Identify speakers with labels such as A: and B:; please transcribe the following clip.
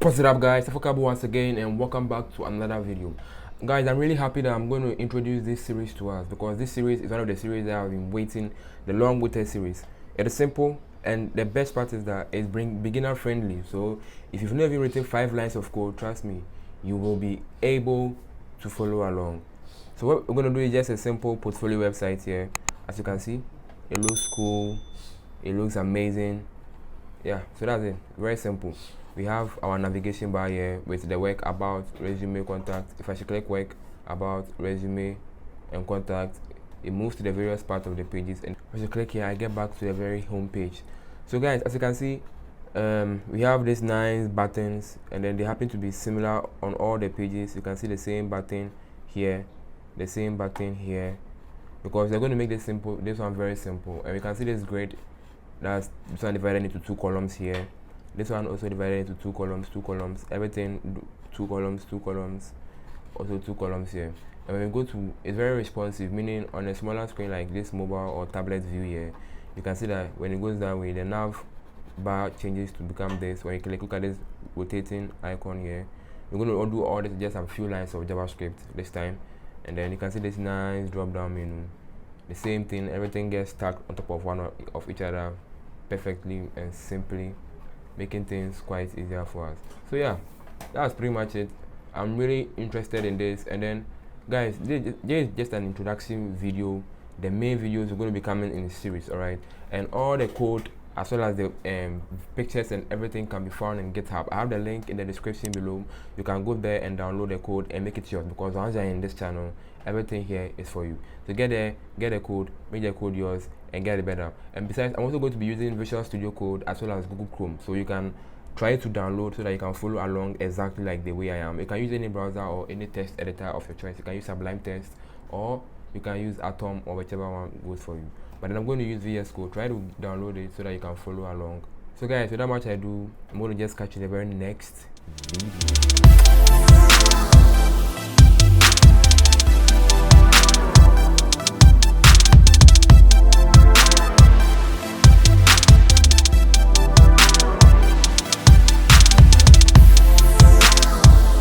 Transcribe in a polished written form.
A: What's it up, guys? Sarfo once again, and welcome back to another video. Guys, I'm really happy that I'm going to introduce this series to us, because this series is one of the series that I've been waiting, the long-waited series. It is simple, and the best part is that it's beginner friendly. So if you've never written 5 lines of code, trust me, you will be able to follow along. So what we're going to do is just a simple portfolio website here. As you can see, it looks cool, it looks amazing. Yeah, so that's it. Very simple. We have our navigation bar here with the work, about, resume, contact. If I should click work, about, resume, and contact, it moves to the various parts of the pages. And if I should click here, I get back to the very home page. So guys, as you can see, we have these 9 buttons, and then they happen to be similar on all the pages. You can see the same button here, the same button here, because they're going to make this simple. This one very simple, and we can see this grid. That's this one divided into 2 columns here. This one also divided into 2 columns, everything 2 columns, also 2 columns here. And when we go to, it's very responsive, meaning on a smaller screen like this mobile or tablet view here, you can see that when it goes that way, the nav bar changes to become this. When you look at this rotating icon here, we're going to do all this, just a few lines of JavaScript this time, and then you can see this nice drop down menu. The same thing, everything gets stacked on top of one of each other perfectly and simply, making things quite easier for us. So yeah, that's pretty much it. I'm really interested in this. And then guys, this is just an introduction video. The main videos are going to be coming in a series, all right? And all the code as well as the pictures and everything can be found in GitHub. I have the link in the description below. You can go there and download the code and make it yours, because once you're in this channel, everything here is for you. So get there, get the code, make the code yours, and get it better. And besides, I'm also going to be using Visual Studio Code as well as Google Chrome, so you can try to download so that you can follow along exactly like the way I am. You can use any browser or any text editor of your choice. You can use Sublime Text, or you can use Atom, or whichever one goes for you. But then I'm going to use VS Code. Try to download it so that you can follow along. So guys, without much ado, I'm going to just catch you in the very next video.